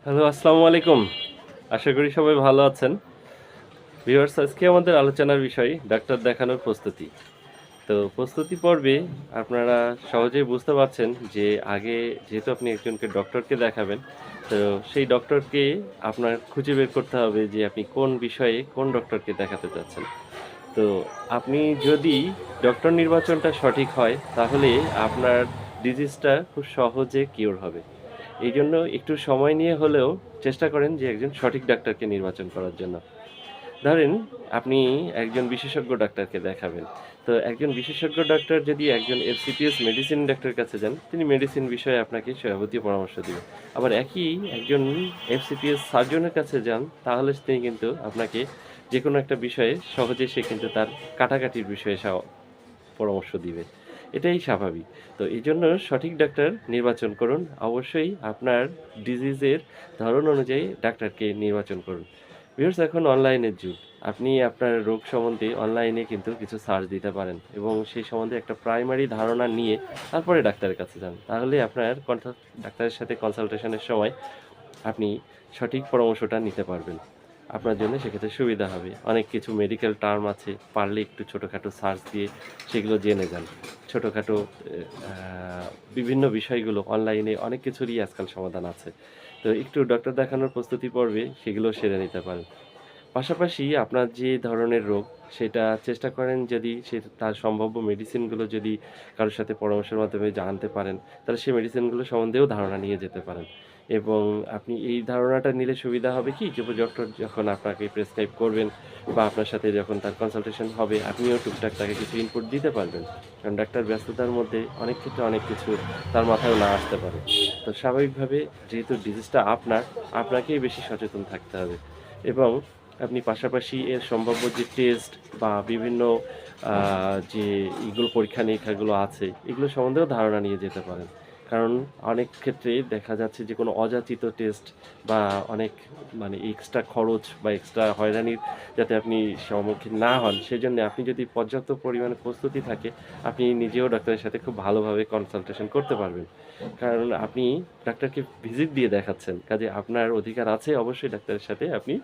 Hello, আসসালামু আলাইকুম। আশা করি সবাই ভালো আছেন। ভিউয়ার্স, আজকে আমাদের আলোচনার বিষয় ডাক্তার দেখানোর প্রস্তুতি। তো প্রস্তুতি পর্বে আপনারা সহজেই বুঝতে পারছেন যে আগে যেহেতু আপনি একজনকে ডক্টরকে দেখাবেন, তো সেই ডক্টরকে আপনার খুঁজে বের করতে হবে যে আপনি কোন বিষয়ে কোন ডক্টরকে দেখাতে চাচ্ছেন। তো আপনি যদি ডক্টর নির্বাচনটা সঠিক হয় তাহলে আপনার ডিজিজটা খুব সহজে কিওর হবে। এইজন্য একটু সময় নিয়ে হলেও চেষ্টা করেন যে একজন সঠিক ডাক্তারকে নির্বাচন করার জন্য। ধরেন আপনি একজন বিশেষজ্ঞ ডাক্তারকে দেখাবেন। তো একজন বিশেষজ্ঞ ডাক্তার যদি একজন এফসিপিএস মেডিসিন ডাক্তারের কাছে যান, তিনি মেডিসিন বিষয়ে আপনাকে যাবতীয় পরামর্শ দিবেন। আবার একই একজন এফসিপিএস সার্জনের কাছে যান, তাহলে তিনি কিন্তু আপনাকে যেকোনো একটা বিষয়ে সহজে সে কিন্তু তার কাটাকাটির বিষয়ে পরামর্শ দিবে। এটাই স্বাভাবিক। তো এইজন্য সঠিক ডাক্তার নির্বাচন করুন। অবশ্যই আপনার ডিজিজের ধরন অনুযায়ী ডাক্তারকে নির্বাচন করুন। ভিউয়ার্স, এখন অনলাইনের যুগ। আপনি আপনার রোগ সম্বন্ধে অনলাইনে কিন্তু কিছু সার্চ দিতে পারেন এবং সেই সম্বন্ধে একটা প্রাইমারি ধারণা নিয়ে তারপরে ডাক্তারের কাছে যান। তাহলে আপনার ডাক্তারের সাথে কনসালটেশনের সময় আপনি সঠিক পরামর্শটা নিতে পারবেন। আপনার জন্য সেক্ষেত্রে সুবিধা হবে। অনেক কিছু মেডিকেল টার্ম আছে, পারলে একটু ছোটোখাটো সার্চ দিয়ে সেগুলো জেনে যান। ছোটোখাটো আ বিভিন্ন বিষয়গুলো অনলাইনে অনেক কিছুরই আজকাল সমাধান আছে। তো একটু ডক্টর দেখানোর প্রস্তুতি পর্বে সেগুলো সেরে নিতে পারেন। পাশাপাশি আপনার যে ধরনের রোগ সেটা চেষ্টা করেন, যদি তার সম্ভাব্য মেডিসিনগুলো যদি কারো সাথে পরামর্শের মাধ্যমে জানতে পারেন, তাহলে সেই মেডিসিনগুলো সম্বন্ধেও ধারণা নিয়ে যেতে পারেন। এবং আপনি এই ধারণাটা নিলে সুবিধা হবে কি, যে ডক্টর যখন আপনাকে প্রেসক্রাইব করবেন বা আপনার সাথে যখন তার কনসালটেশন হবে, আপনিও টুকটাক তাকে কিছু ইনপুট দিতে পারবেন। কারণ ডাক্তার ব্যস্ততার মধ্যে অনেক ক্ষেত্রে অনেক কিছু তার মাথায়ও না আসতে পারে। তো স্বাভাবিকভাবে যেহেতু ডিজিজটা আপনাকেই বেশি সচেতন থাকতে হবে। এবং আপনি পাশাপাশি এর সম্ভাব্য যে টেস্ট বা বিভিন্ন আ যে পরীক্ষা-নিরীক্ষাগুলো আছে, এগুলো সম্বন্ধেও ধারণা নিয়ে যেতে পারেন। কারণ অনেক ক্ষেত্রে দেখা যাচ্ছে যে কোনো অযাচিত টেস্ট বা অনেক এক্সট্রা খরচ বা এক্সট্রা হয়রানির যাতে আপনি সম্মুখীন না হন, সেজন্য আপনি যদি পর্যাপ্ত পরিমাণে প্রস্তুতি থাকে, আপনি নিজেও ডাক্তারের সাথে খুব ভালোভাবে কনসালটেশন করতে পারবেন। কারণ আপনি ডাক্তারকে ভিজিট দিয়ে দেখাচ্ছেন। কাজেই আপনার অধিকার আছে অবশ্যই ডাক্তারের সাথে আপনি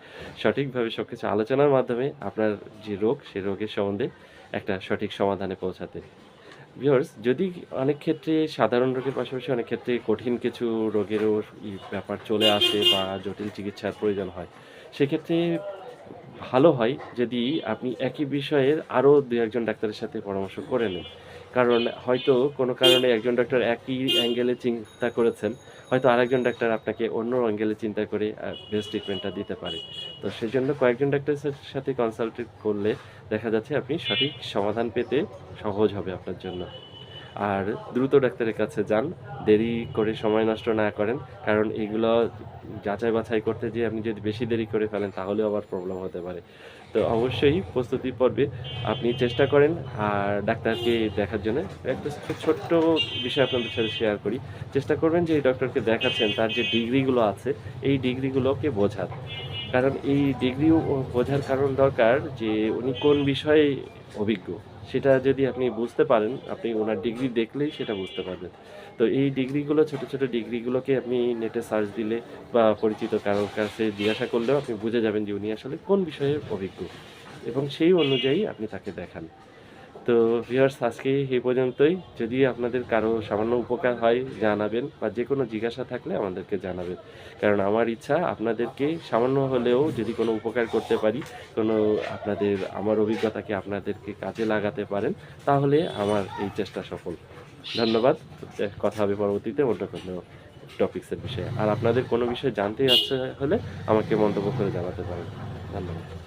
সঠিকভাবে সবকিছু আলোচনার মাধ্যমে আপনার যে রোগ, সে রোগের সম্বন্ধে একটা সঠিক সমাধানে পৌঁছাতে। ভিউয়ার্স, যদি অনেক ক্ষেত্রে সাধারণ রোগের পাশাপাশি অনেক ক্ষেত্রে কঠিন কিছু রোগেরও ব্যাপার চলে আসে বা জটিল চিকিৎসার প্রয়োজন হয়, সেক্ষেত্রে ভালো হয় যদি আপনি একই বিষয়ের আরও ২-১ জন ডাক্তারের সাথে পরামর্শ করে নেন। কারণ হয়তো কোনো কারণে একজন ডাক্তার একই অ্যাঙ্গেলে চিন্তা করেছেন, হয়তো আরেকজন ডাক্তার আপনাকে অন্য অ্যাঙ্গেলে চিন্তা করে বেস্ট ট্রিটমেন্টটা দিতে পারে। তো সেজন্য কয়েকজন ডাক্তারের সাথে কনসাল্টেট করলে দেখা যাচ্ছে আপনি সঠিক সমাধান পেতে সহজ হবে আপনার জন্য। আর দ্রুত ডাক্তারের কাছে যান। দেরি করে সময় নষ্ট না করেন। কারণ এগুলো যাচাই-বাছাই করতে যেয়ে আপনি যদি বেশি দেরি করে ফেলেন, তাহলেও আবার প্রবলেম হতে পারে। তো অবশ্যই প্রস্তুতি পর্বে আপনি চেষ্টা করেন আর ডাক্তারকে দেখার জন্য। একটা ছোট্ট বিষয় আপনাদের সাথে শেয়ার করি। চেষ্টা করবেন যে এই ডক্টরকে দেখাচ্ছেন তার যে ডিগ্রিগুলো আছে, এই ডিগ্রিগুলোকে বোঝার। কারণ এই ডিগ্রিও বোঝার কারণ দরকার যে উনি কোন বিষয়ে অভিজ্ঞ। সেটা যদি আপনি বুঝতে পারেন, আপনি উনার ডিগ্রি দেখলেই সেটা বুঝতে পারবেন। তো এই ডিগ্রিগুলো ছোট ডিগ্রিগুলোকে আপনি নেটে সার্চ দিলে বা পরিচিত কারোর কাছে জিজ্ঞাসা করলেও আপনি বুঝে যাবেন যে উনি আসলে কোন বিষয়ে অভিজ্ঞ এবং সেই অনুযায়ী আপনি তাকে দেখান। তো ভিউয়ার্স, আজকে এই পর্যন্তই। যদি আপনাদের কারো সামান্য উপকার হয় জানাবেন বা যেকোনো জিজ্ঞাসা থাকলে আমাদেরকে জানাবেন। কারণ আমার ইচ্ছা আপনাদেরকে সামান্য হলেও যদি কোনো উপকার করতে পারি, কোনো আমার অভিজ্ঞতাকে আপনাদেরকে কাজে লাগাতে পারেন, তাহলে আমার এই চেষ্টা সফল। ধন্যবাদ। কথা হবে পরবর্তীতে অন্য কোনো টপিকসের বিষয়ে। আর আপনাদের কোনো বিষয় জানতে ইচ্ছে হলে আমাকে মন্তব্য করে জানাতে পারেন। ধন্যবাদ।